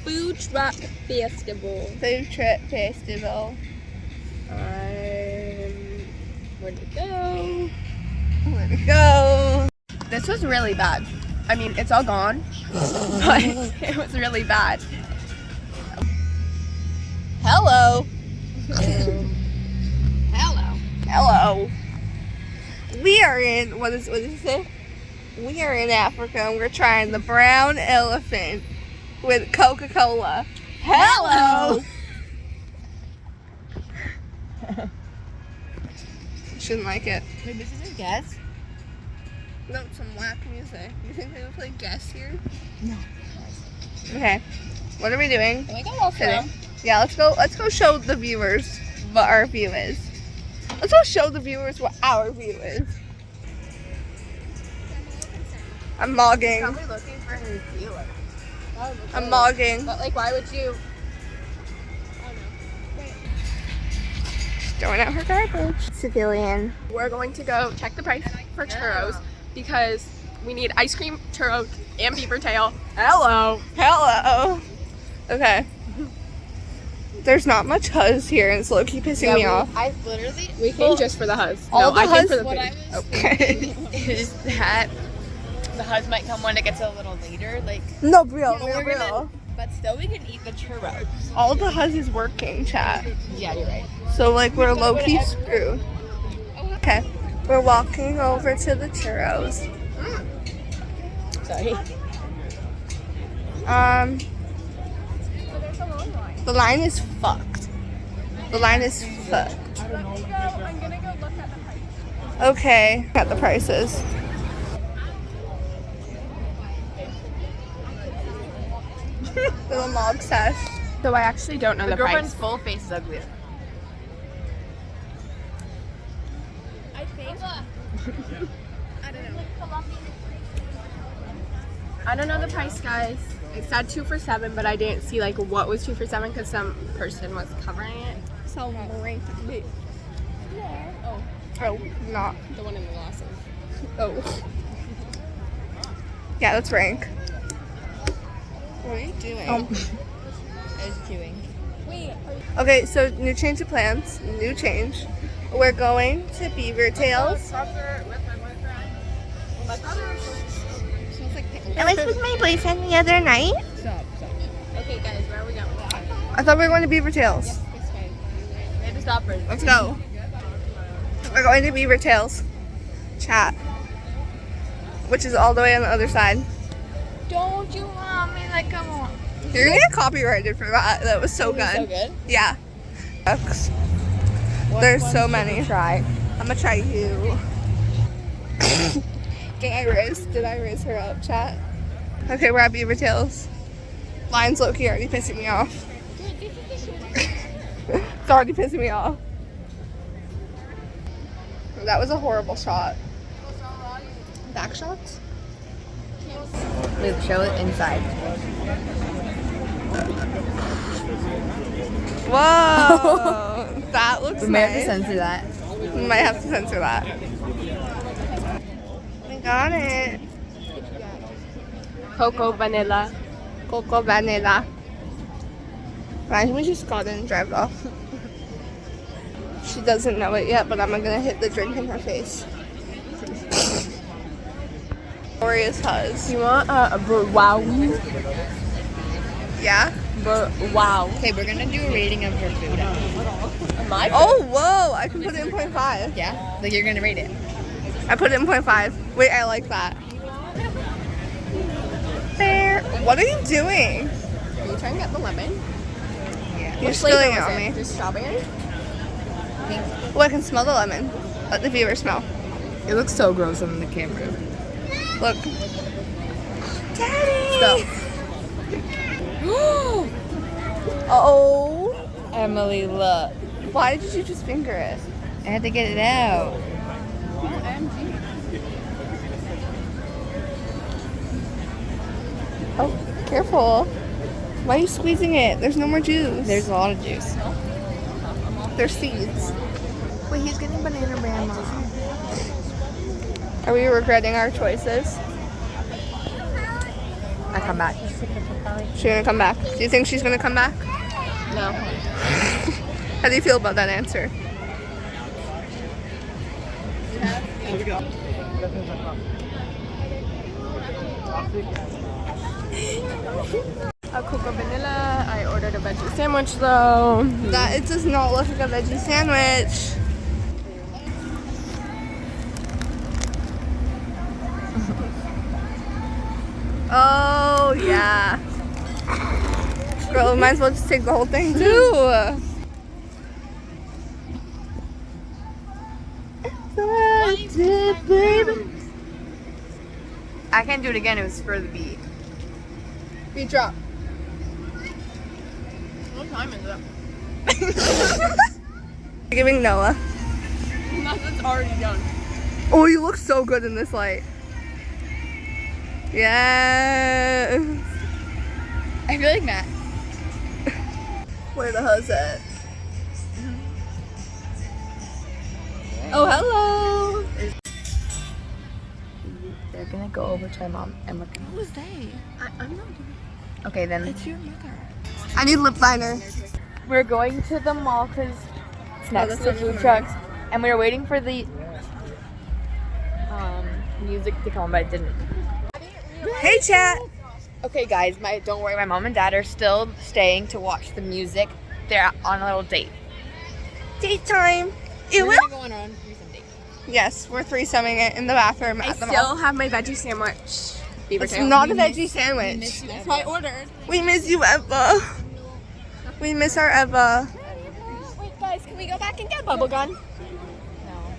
food truck festival. Food truck festival. Where'd it go? Where'd it go? This was really bad. I mean, it's all gone, but it was really bad. Hello. Hello. We are in, what does it say? We are in Africa and we're trying the brown elephant with Coca-Cola. Hello. Shouldn't like it. Wait, this isn't Guess? No, some whack music. You think they would play Guess here? No. Okay. What are we doing? Can we go walk around? Yeah, let's go show the viewers what our view is. Let's go show the viewers what our view is. I'm mogging. Probably looking for his dealer. I'm mogging. But like, why would you? Throwing out her garbage. Civilian. We're going to go check the price for churros because we need ice cream, churros, and beaver tail. Hello. Hello. Okay. There's not much huzz here and it's low-key pissing me off. We came just for the huzz. All the I came huzz- for the What I food. was Okay. thinking is that the huzz might come when it gets a little later, like, No, real, you know, real, we're real. gonna, but still we can eat the churros. All the huzz is working, chat. Yeah, you're right. So, like, we're low-key screwed. Okay. We're walking over to the churros. Sorry. The line is fucked. The line is fucked. I'm gonna go look at the price. Okay. Got the prices. Little mog sesh. So I actually don't know The the girlfriend's price. full face is uglier. I think. I don't know. I don't know the price, guys. It said 2 for $7, but I didn't see like what was 2 for $7 because some person was covering it. So rank. Oh, Oh, not. the one in the glasses. Oh. Yeah, that's rank. What are you doing? I was chewing. Wait. Okay, so new change of plans. New change. We're going to Beaver Tails. With my boyfriend. My brother. Smells like pickles. I was with my boyfriend the other night. Stop. Okay, guys, where are we going? I thought we were going to Beaver Tails. We had to stop for Let's go. We're going to Beaver Tails. Chat. Which is all the way on the other side. Don't you want me? Like, come on. You're gonna get copyrighted for that. That was so good. So good. Yeah. Sucks. There's so many. Try. I'm gonna try you. Did I raise her up, chat? Okay, we're at Beaver Tails. Line's low-key already pissing me off. It's already pissing me off. That was a horrible shot. Back shots? Let's show it inside. Whoa! That looks We may have to nice. censor that. We might have to censor that. We got it. Cocoa vanilla. Cocoa vanilla. Imagine we just got in and drive off. She doesn't know it yet, but I'm gonna hit the drink in her face. Glorious huzz. You want a wow? Yeah? Wow. Okay, we're gonna do a rating of her food. My Oh, whoa! I can put it in 0.5. Yeah? Like, you're gonna rate it. I put it in 0.5. Wait, I like that. There. What are you doing? Are you trying to get the lemon? Yeah. You're What flavor spilling it was on me. Just strawberry? Oh, I can smell the lemon. Let the viewer smell. It looks so gross on the camera. Look. Daddy! Stop. Oh. Emily, look. Why did you just finger it? I had to get it out. Oh, careful. Why are you squeezing it? There's no more juice. There's a lot of juice. There's seeds. Wait, he's getting banana grandma. Are we regretting our choices? I come back. She's gonna come back. Do you think she's gonna come back? No. How do you feel about that answer? A cocoa vanilla. I ordered a veggie sandwich though. That it does not look like a veggie sandwich. Oh yeah. Girl, we might as well just take the whole thing too. I can't do it again. It was for the beat. Beat drop. What time is it? Giving Noah. Nothing's already done. Oh, you look so good in this light. Yes. I feel like Matt. Where the hell's at? Oh, hello. They're gonna go over to my mom and we're gonna. Who's they? I'm not. Okay, then. It's your mother. I need lip liner. We're going to the mall because it's next that's to the what food we're trucks, and we were waiting for the music to come on, but it didn't. Hey, chat. Okay, guys, don't worry, my mom and dad are still staying to watch the music. They're on a little date. Date time. We're Ew. gonna go on our own threesome date. Yes, we're threesoming it in the bathroom I at the still mall. have my veggie sandwich. Beaver It's tail. not a veggie sandwich. That's what I ordered. We miss you, Eva. We miss our Eva. Wait, guys, can we go back and get a bubble gun? No.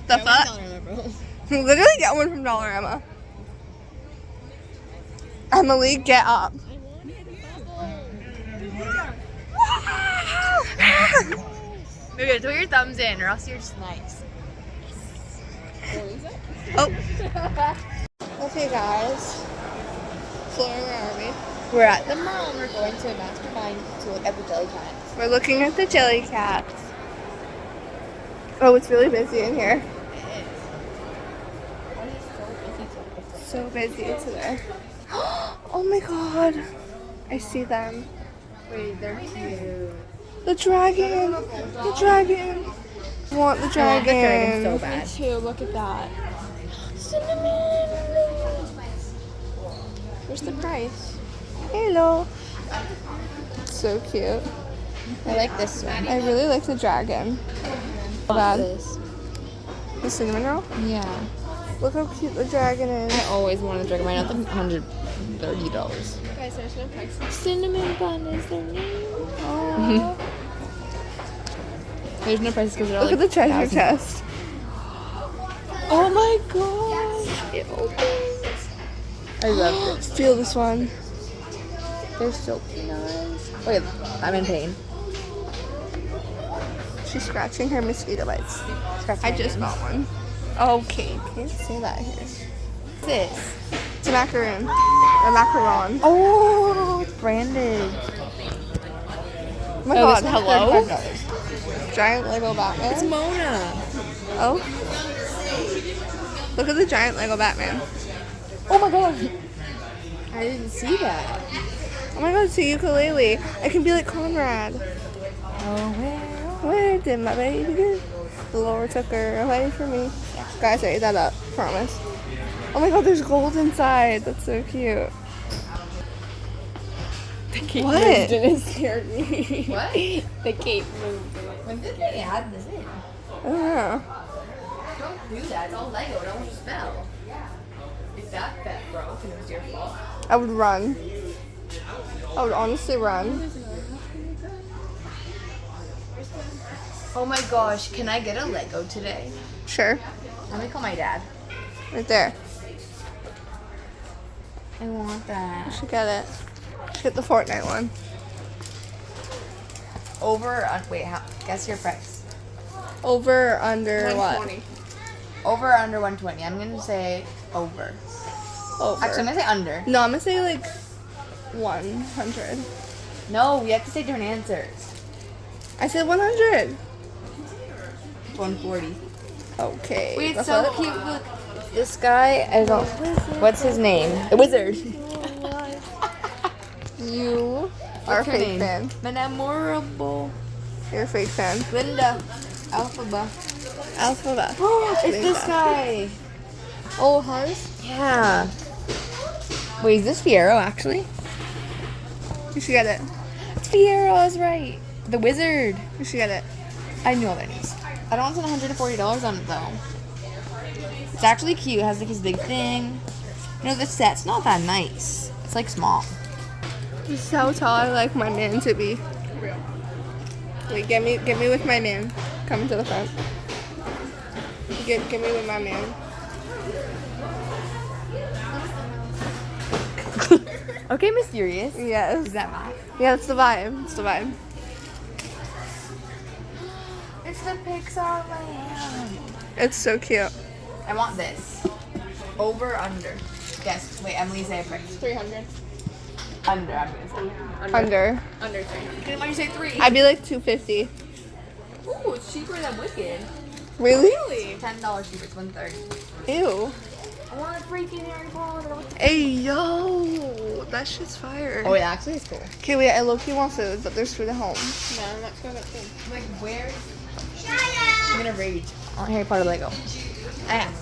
The fuck? Literally get one from Dollarama. Emily, get up. Okay, throw your thumbs in, or else you're just nice. Oh. Okay, guys. Flora, where are we? We're at the mall. And we're going to a mastermind to look at the jelly cats. We're looking at the jelly cats. Oh, it's really busy in here. So busy today. Oh my god. I see them. Wait, they're cute. The dragon. The dragon. I want the I want dragon. the dragon so bad. Me too, look at that. Where's the price? Hello. So cute. I like this one. I really like the dragon. Bad. This. The cinnamon roll? Yeah. Look how cute the dragon is. I always wanted a dragon. Mine at $130. Guys, there's no price. Cinnamon bun is their name. Aww. There's no prices because they're Look like at the treasure thousands. chest. Oh my gosh! It opens. I love it. Feel this one. They're so nice. Wait, I'm in pain. She's scratching her mosquito bites. Scratch I my just hands. got one. Okay, can't say that here. What's this? It's a macaroon. Or macaron. Oh, it's branded. Oh my Oh, god, this one, hello? $35. Giant Lego Batman. It's Mona. Oh. Look at the giant Lego Batman. Oh my god. I didn't see that. Oh my god, it's a ukulele. I can be like Conrad. Oh, Where did my baby go? The Lord took her away from me. Guys, I ate that up. Promise. Oh my god, there's gold inside. That's so cute. What? It scared me. What? The cape moved. When did they add this in? I don't know. Don't do that. It's all Lego. It almost fell. If that broke and it was your fault. I would run. I would honestly run. Oh my gosh, can I get a Lego today? Sure. Let me call my dad. Right there. I want that. You should get it. You should get the Fortnite one. Over, wait, guess your price. Over, under, what? 120. Over or under 120? I'm going to say over. Over. Actually, I'm going to say under. No, I'm gonna say like 100. No, we have to say different answers. I said 100. 140. Okay. Wait, it's that's so what- cute. Look, this guy, I don't. What's his name? The wizard. You are a fake fan. Memorable. You're a fake fan. Linda. Alphaba. Alphabet. It's this guy. Oh, hers? Yeah. Wait, is this Fiero actually? You should get it. It's Fiero, I was right. The wizard. You should get it. I know their names. I don't want to spend $140 on it though. It's actually cute. It has like his big thing. You know, the set's not that nice. It's like small. This is how tall I like my man to be. Wait, get me with my man. Come to the front. Get me with my man. Okay, mysterious. Yes. Is that mine? Yeah, that's the vibe. It's the vibe. It's the Pixar land. It's so cute. I want this. Over, under. Yes. Wait, Emily, say a price. 300. Under, I'm gonna say. Under. Under 300. Why you say 3? I'd be like 250. Ooh, it's cheaper than Wicked. Really? $10 cheaper. It's $130. Ew. I want a freaking Harry Potter. Hey, yo. That shit's fire. Oh, wait, actually, it's cool. Okay, wait, I low-key want food, but there's food at home. No, let's go get food. Like, where? I'm gonna rage. I want Harry Potter Lego.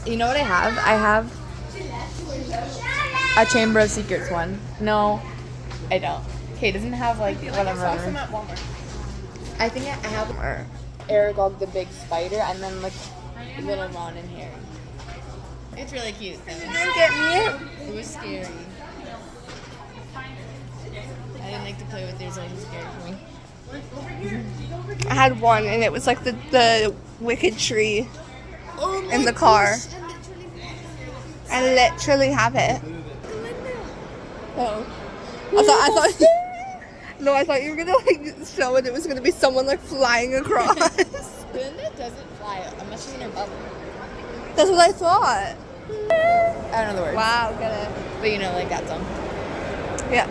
You know what I have? I have a Chamber of Secrets one. No, I don't. Okay, it doesn't have like whatever. I saw some at Walmart. I think I have Aragog the big spider and then like little Ron and Harry. It's really cute though. Didn't get me it. It was scary. I didn't like to play with these, like it was scary for me. I had one, and it was like the wicked tree in the car. I literally have it. Oh. I thought no, I thought you were gonna like show it. It was gonna be someone like flying across. Linda doesn't fly unless she's in her bubble. That's what I thought. I don't know the words. Wow, get it. But you know, like that song. Yeah.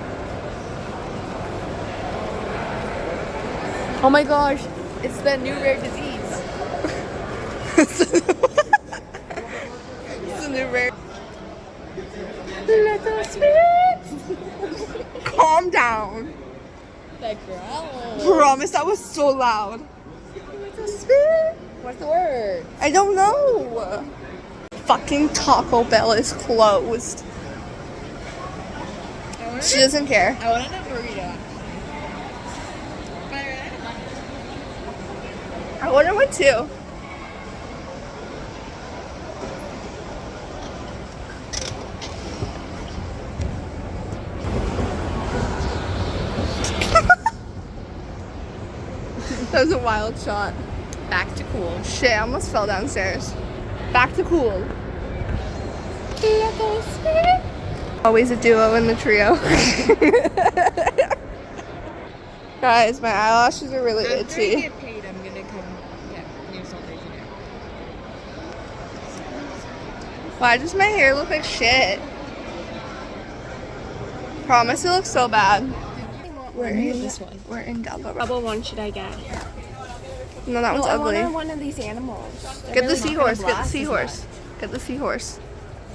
Oh my gosh, it's the new rare disease. It's a new rare. Let us spit. Calm down. The growl. Promise that was so loud. What's the word? I don't know. Fucking Taco Bell is closed. She doesn't care. I wanted a burrito. I wanted one too. That was a wild shot. Back to cool. Shit, I almost fell downstairs. Back to cool. Always a duo in the trio. Guys, my eyelashes are really After I itchy. get paid, I'm gonna come get new something. Why does my hair look like shit? Promise it looks so bad. We're in this one. We're in Delaware. Bubble one should I get? No, that one's I ugly. wanted one of these animals. Get the seahorse. Get the seahorse. Get the seahorse.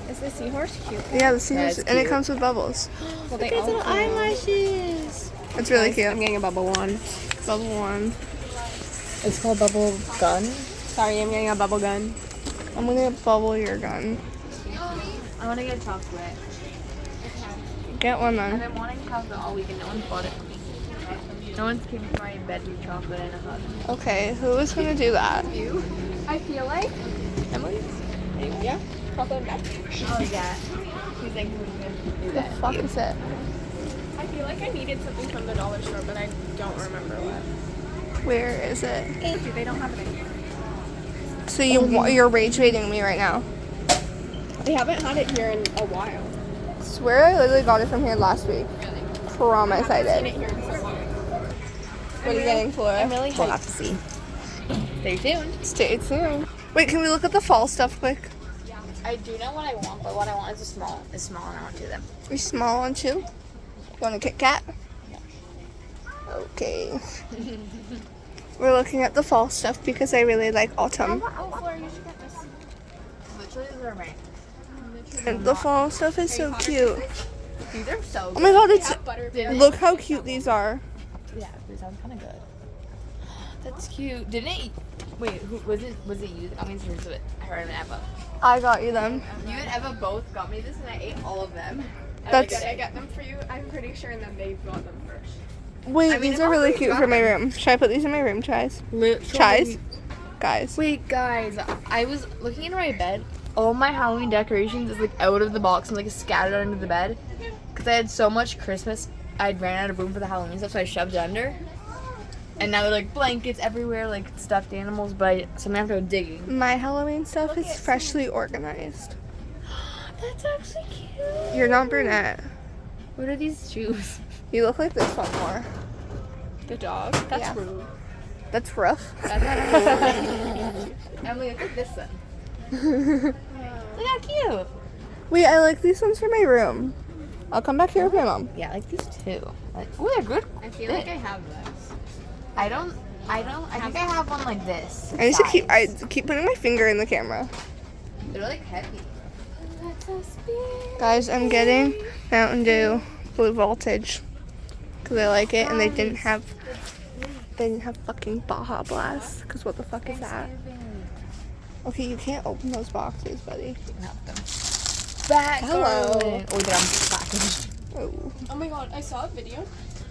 Is the seahorse cute? Yeah, the seahorse, it's and it cute. comes with bubbles. Well, Look at little eyelashes. It's really I'm cute. getting a bubble one. Bubble one. It's called Bubble Gun. Sorry, I'm getting a bubble gun. I'm gonna bubble your gun. I want to get chocolate. Get one I've then. been wanting chocolate all week and no one's bought it for me. No one's came to my bed with chocolate and a hug. Okay, who is gonna do that? You? I feel like Emily? yeah. Chocolate back. Oh yeah. She's like, who's gonna do The that? fuck is it? I feel like I needed something from the dollar store, but I don't remember what. Where is it? Thank you. They don't have it anymore. So you're rage baiting me right now. They haven't had it here in a while. I swear I literally got it from here last week. Promise I Seen it did. here before. What are you getting, Flora? I'm really We'll hyped. have to see. Stay tuned. Stay tuned. Wait, can we look at the fall stuff quick? I do know what I want, but what I want is a small. It's small, and I want two of them. We small one too? You want a Kit Kat? Okay. We're looking at the fall stuff because I really like autumn. Oh, Flora, you should get this. Literally, they're right. And the fall stuff is so cute. These are so Oh good. my god, They it's have butterbeer. look how cute these are. Yeah, they sound kind of good. That's cute. Didn't it? Wait, who was it? Was it you that got me this? Or was it her and Eva? I got you them. You and Eva both got me this, and I ate all of them. That's I got them for you. I'm pretty sure, and then they bought them first. wait. I mean, These if are really I'll cute got for my them. room. Should I put these in my room, Chais? Chais, guys. Wait, guys, I was looking into my bed. All my Halloween decorations is like out of the box and like scattered under the bed. Because I had so much Christmas, I ran out of room for the Halloween stuff, so I shoved it under. And now they're like blankets everywhere, like stuffed animals, so I'm gonna have to go digging. My Halloween stuff is freshly organized. That's actually cute. You're not brunette. What are these shoes? You look like this one more. The dog? That's Yeah. rude. That's rough. Emily, look at this one. Look how cute. Wait, I like these ones for my room. I'll come back here with my mom. Yeah, I like these too. Oh, they're good. I feel like I have those. I think I have one like this. I need to size. keep putting my finger in the camera. They're like heavy. That's so sweet. Guys, I'm getting Mountain Dew Blue Voltage because I like it, and they didn't have fucking Baja Blast. Because what the fuck is that? Okay, you can't open those boxes, buddy. Back. Hello. Oh, they're packaged. Oh. Oh my god, I saw a video,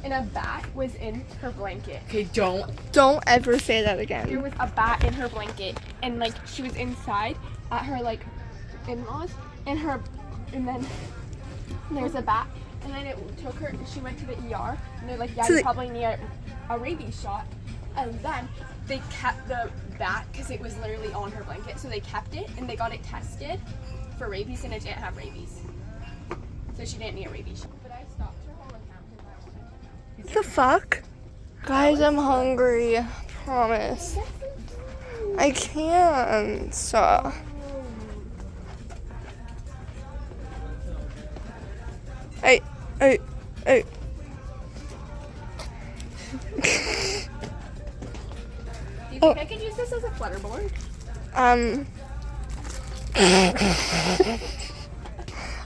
and a bat was in her blanket. Okay, don't. Don't ever say that There again. was a bat in her blanket, and like she was inside at her like in-laws, and then there was a bat, and then it took her. She went to the ER, and they're like, yeah, To you the- probably need a rabies shot, and then they kept the bat because it was literally on her blanket, so they kept it and they got it tested for rabies, and it didn't have rabies, so she didn't need a rabies shot. But I stopped her whole account because I wanted to know. What the fuck? Guys, I'm hungry. Promise. I can't. Hey. Do you Oh. think I could use this as a flutterboard?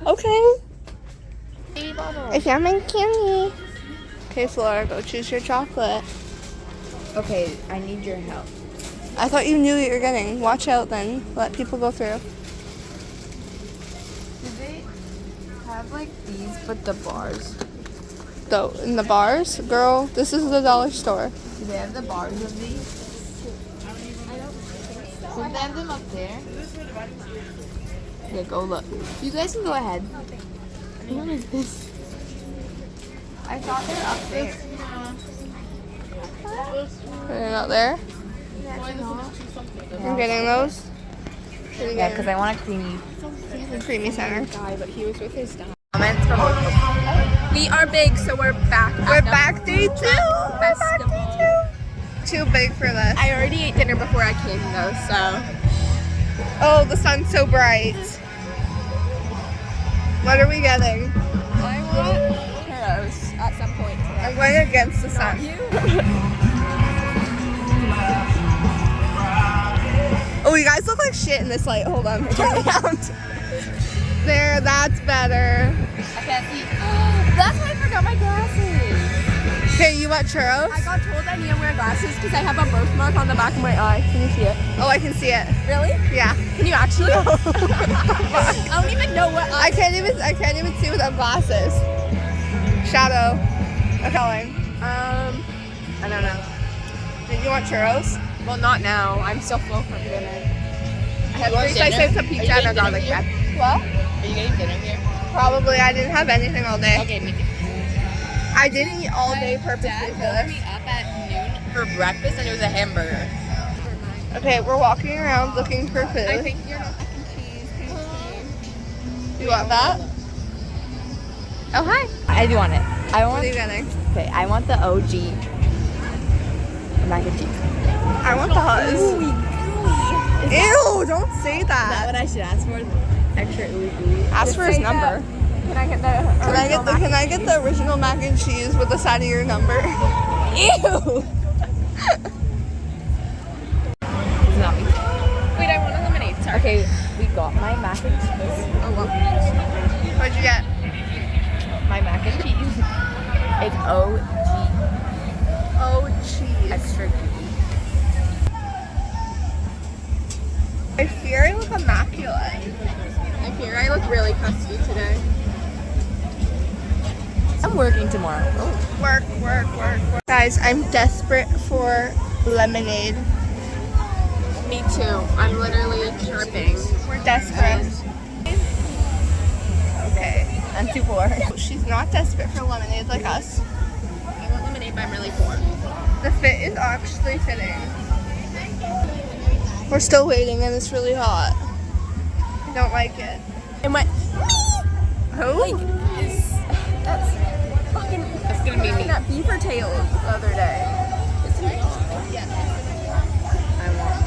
Okay. If you're my candy. Okay, Flora, go choose your chocolate. Okay, I need your help. I thought you knew what you're getting. Watch out then. Let people go through. Do they have like these, but the bars? Though in the bars, girl, this is the dollar store. Do they have the bars of these? Don't they have them up there? Okay, go look. You guys can go ahead. What is this? I thought they were up there. They're not there. I'm getting those. Yeah, because I want a creamy. Creamy center. Guy, but he was with his dog. Comments from We are big, so we're back. We're back day 2. Festival. Too big for this. I already ate dinner before I came though, so. Oh, the sun's so bright. What are we getting? I want churros at some point today. I'm going against the sun. Oh, you guys look like shit in this light. Hold on. Turn around. There, that's better. I can't see. That's why I forgot my glasses. Okay, you want churros? I got told I need to wear glasses because I have a birthmark on the back of my eye. Can you see it? Oh, I can see it. Really? Yeah. Can you actually? I don't even know what I can't even see without glasses. Shadow. Okay. I don't know. Did you want churros? Well, not now. I'm still full from dinner. I have want three slices dinner? of Are pizza you and a getting garlic dinner bread. What? Are you getting dinner here? Probably. I didn't have anything all day. Okay, me too. I didn't eat all day purposely for this. up at noon for breakfast and it was a hamburger. Okay, we're walking around looking for food. I think you're not making cheese. You want that? Oh, hi. I do want it. I What want. are you getting? Okay, I want the OG mac and cheese. I want the Huzz. Ew, don't say Is that that. what I should ask for? Extra ooey gooey. Ask for his number. Can I get the Can I get the original mac and cheese with the side of your number? Ew. It's not me. Wait, I want a lemonade. Sorry. Okay, we got my mac and cheese. Oh, well. What'd you get? My my mac and cheese. It's OG. Oh, cheese. Extra gooey. I fear I look immaculate. I fear I look really crusty today. I'm working tomorrow. Oh. Work. Guys, I'm desperate for lemonade. Me too. I'm literally chirping. We're desperate. Okay. I'm too poor. She's not desperate for lemonade like us. I want lemonade, but I'm really poor. The fit is actually fitting. We're still waiting and it's really hot. I don't like it. And what? Who? That's fucking. That's gonna be me. That beaver tail the other day. It's me. I want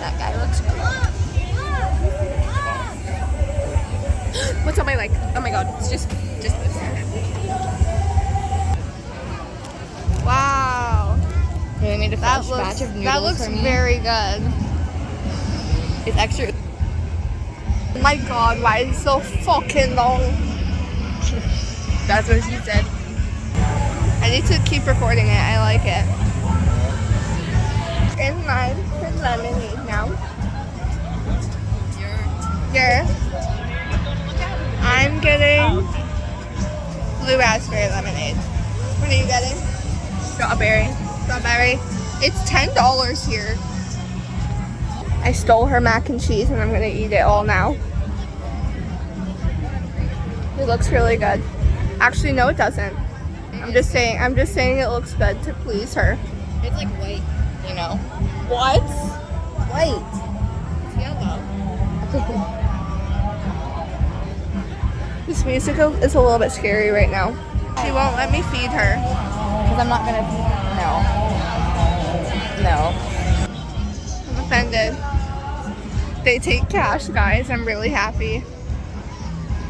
That guy looks cool. What's on my leg? Oh my god, it's just this. Wow. We made a fresh batch of noodles that looks for me. very good. It's extra. Oh my god, why is it so fucking long? That's what she said. I need to keep recording it. I like it. In line for lemonade now. Here. I'm getting blue raspberry lemonade. What are you getting? Strawberry. Strawberry. It's $10 here. I stole her mac and cheese and I'm gonna eat it all now. It looks really good. Actually, no, it doesn't. I'm just saying it looks good to please her. It's like white, you know. What? White. It's yellow. This music is a little bit scary right now. She won't let me feed her. Because I'm not gonna. No. I'm offended. They take cash, guys. I'm really happy.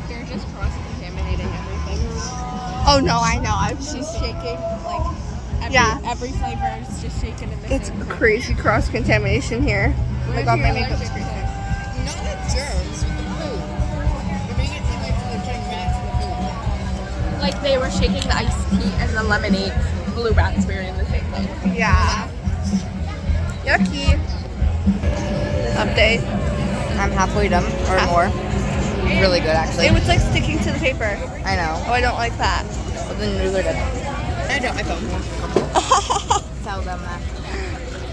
They're just cross-contaminating everything. Oh no, I know. She's shaking like every flavor is just shaking in the It's same. crazy cross contamination here. Oh my god, my makeup's crazy. Not the germs with the food. You're making it seem like they're getting rats in the food. Like they were shaking the iced tea and the lemonade, blue raspberry in the same thing. Yeah. Yucky. Update. I'm halfway done, or more. Really good, actually. It was like sticking to the paper. I know. Oh, I don't like that. But the noodles are good. I dropped my phone. Tell them that.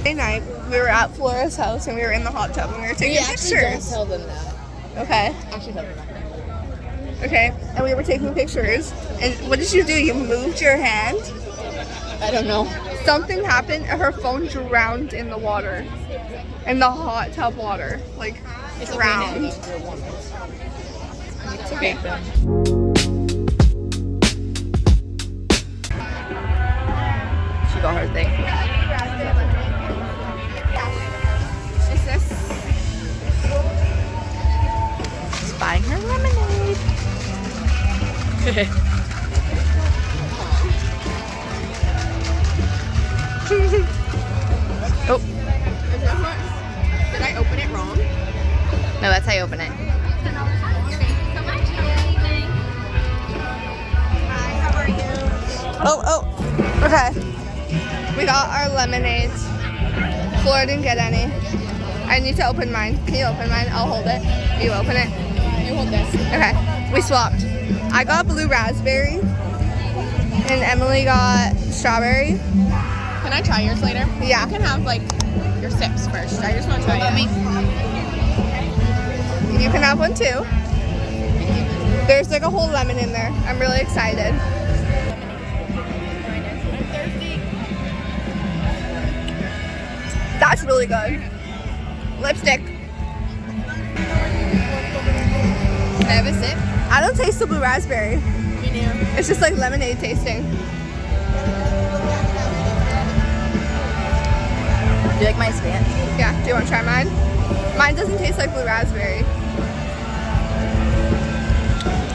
Friday night, we were at Flora's house and we were in the hot tub and we were taking pictures. Tell them that. Okay. Actually, tell them that. Okay. And we were taking pictures. And what did you do? You moved your hand? I don't know. Something happened and her phone drowned in the water. In the hot tub water. Like, drowned. It's okay. She got her thing. Is this? She's buying her lemonade. Oh. Did I open it wrong? No, that's how you open it. Oh. Okay. We got our lemonades. Flora didn't get any. I need to open mine. Can you open mine? I'll hold it. You open it. You hold this. Okay. We swapped. I got blue raspberry. And Emily got strawberry. Can I try yours later? Yeah. You can have like your sips first. I just want to try it. You can have one too. There's like a whole lemon in there. I'm really excited. That's really good. Lipstick. Can I have a sip? I don't taste the blue raspberry. Me neither. It's just like lemonade tasting. Do you like my span? Yeah, do you want to try mine? Mine doesn't taste like blue raspberry.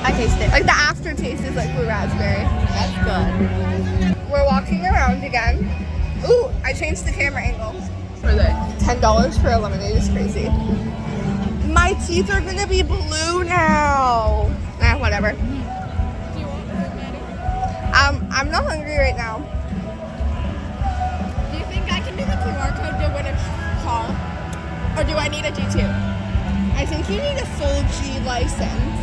I taste it. Like the aftertaste is like blue raspberry. That's good. We're walking around again. Ooh, I changed the camera angle. For the $10 for a lemonade is crazy. My teeth are gonna be blue now. Whatever. I'm not hungry right now. Do you think I can do the QR code to win a car? Or do I need a G2? I think you need a full G license.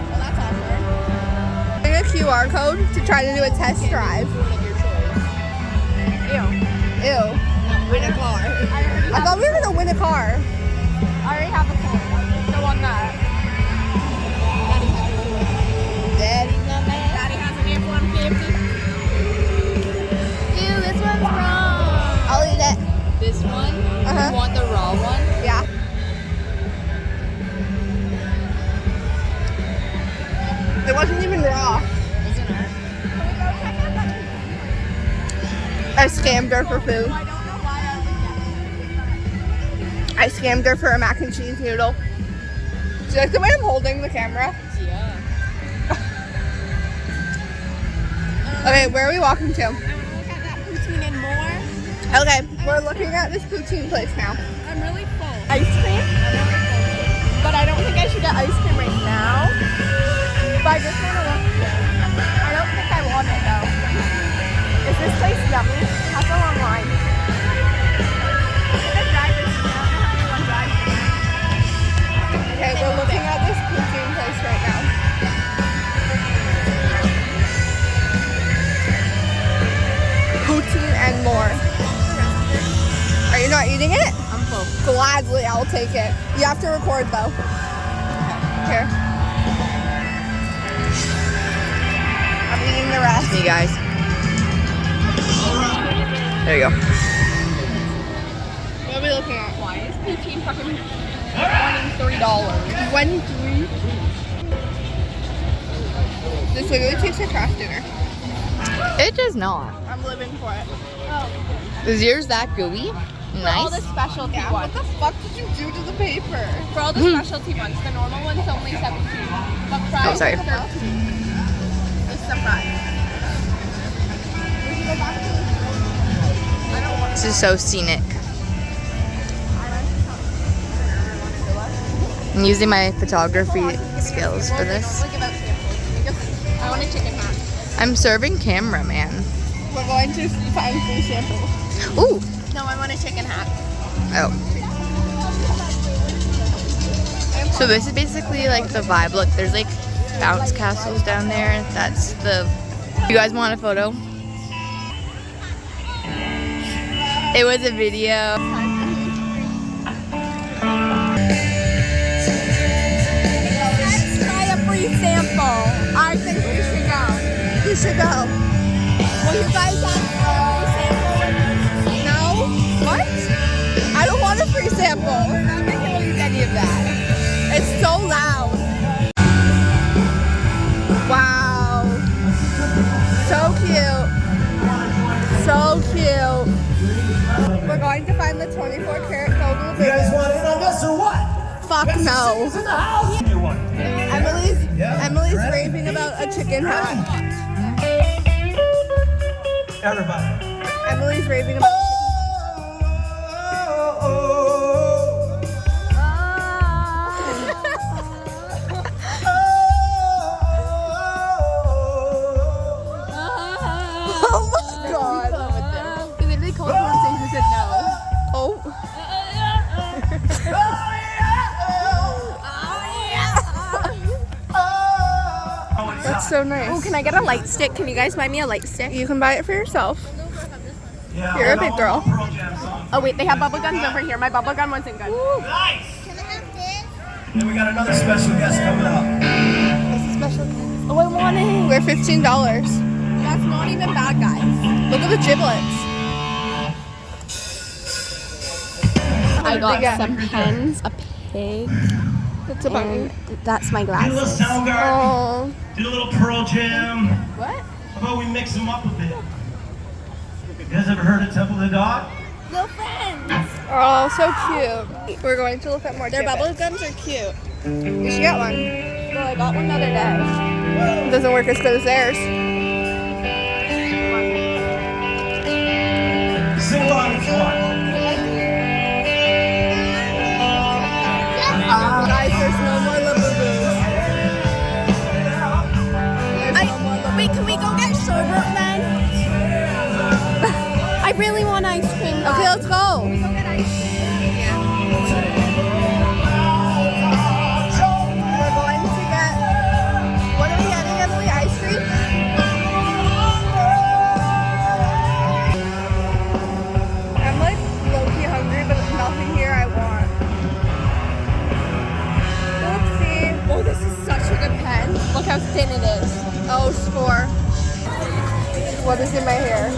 Well, that's awkward. Getting a QR code to try to do a test drive. Ew. Ew. Win a car. I thought we were gonna win a car. I already have a car. The one that Daddy's not mad. Daddy has an F-150. Ew, this one's wrong. I'll eat it. This one? Uh-huh. You want the raw one? Yeah. It wasn't even raw. Isn't it? I scammed her for food. I don't know why I I scammed her for a mac and cheese noodle. Do you like the way I'm holding the camera? Yeah. Okay, where are we walking to? would get. I want to look at that poutine and more. Okay, we're looking at this poutine place now. I'm really full. Ice cream? But I don't think I should get ice cream right now. But I just want to look. I don't think I want it though. Is this place yummy? That's a long line. The driver's seat. I don't know how anyone drives in there. Okay, we're looking at this poutine place right now. Poutine and more. Are you not eating it? I'm full. Gladly, I'll take it. You have to record though. Here. I'm eating the rest. Me, guys. There you go. What are we looking at? Why is poutine fucking wanting $3? 23. This literally tastes like craft dinner. It does not. I'm living for it. Is yours that gooey? For all the Nice. specialty Yeah, what ones. the fuck did you do to the paper? For all the specialty ones. The normal one's only 17. But fries Oh, sorry. are 13. Just some fries. I don't want This is so scenic. I'm using my photography skills for this. Like about samples. I want a chicken hat. I'm serving camera, man. We're going to find free samples. Ooh. No, I want a chicken hat. Oh. So this is basically like the vibe. Look, there's like bounce castles down there. That's the. You guys want a photo? It was a video. Let's try a free sample. I think we should go. You should go. Will you guys have a free sample? No? What? I don't want a free sample. We're not going to use any of that. It's so loud. Wow. So cute. So cute. We're going to find the 24 karat gold You ruby. guys want in on this or what? Fuck no. It's in the house. New one. Emily's Ready? raving about a chicken hat. Everybody. Emily's raving about Oh my god. They literally called her on stage and said no. Oh. That's so nice. Oh, can I get a light stick? Can you guys buy me a light stick? You can buy it for yourself. Yeah, You're a big girl. Pearl Jam song. Oh wait, they have bubble guns over here. My bubble gun wasn't good. Nice. Then we got another special guest coming up. Oh, I want it. We're $15. That's not even bad, guys. Look at the giblets. I did got they get? some pens, a pig, That's a bunny. and that's my Do a little glasses. Soundgarden. Oh. Do a little Pearl Jam. What? How about we mix them up a bit? You guys ever heard of Temple of the Dog? Little friends. Oh, so cute. We're going to look at more Their giblets. bubble guns are cute. You should get one. Well, I got one the other day. It doesn't work as good as theirs. Sing along if you want. Guys, there's no more Labubu's. There's no more Wait, can we go let's go. We go get ice cream. Yeah. We're going to get, what are we getting, Emily? Ice cream? I'm like low-key hungry, but there's nothing here I want. Oopsie. Oh, this is such a good pen. Look how thin it is. Oh, score. What is in my hair?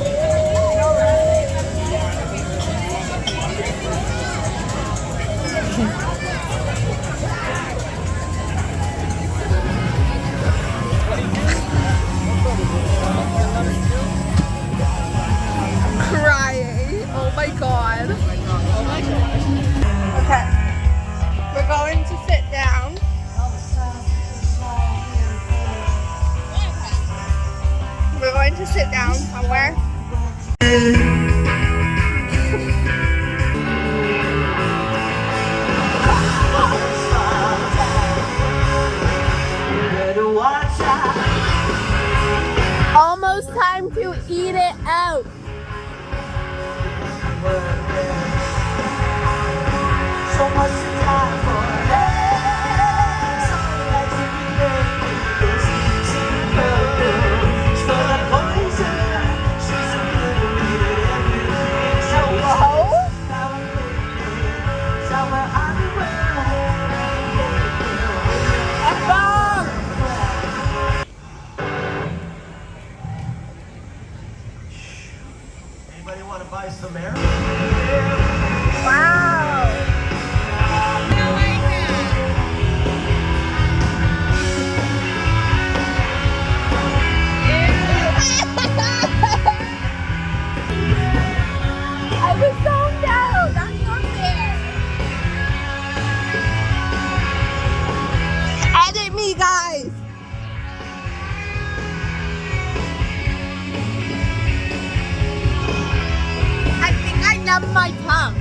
Crying. Oh my god. Okay. We're going to sit down. We're going to sit down somewhere. Almost time to eat it out. So much time for that. She's full of poison. She's a little bit everything. Summer Anybody want to buy some air? I was zoned out. That's not fair. Edit me, guys. I think I numbed my tongue.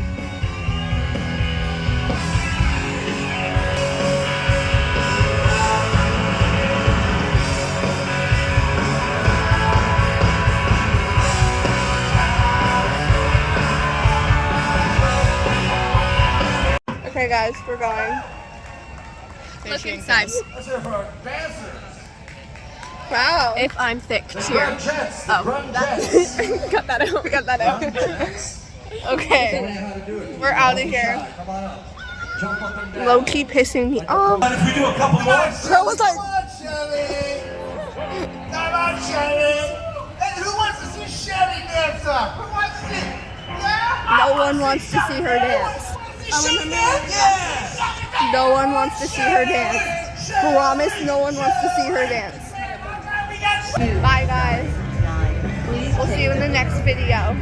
Okay, guys, we're going. Look inside. Let's hear for our dancers. Wow. If I'm thick, The cheer. Grunge Jets. The Grunge Jets. Cut that out. Cut that out. Okay, we're out of here. Come on up. Jump up and down. Low key pissing me off. And if we do a couple more. Girl was like, Come on, Chevy. Come on, Chevy. Hey, who wants to see Chevy dance up? Who wants to see? Yeah? no one wants to see her dance. Chevy dance? Yeah. No one wants to see her dance. Promise, no one wants to see her dance. Bye, guys. We'll see you in the next video.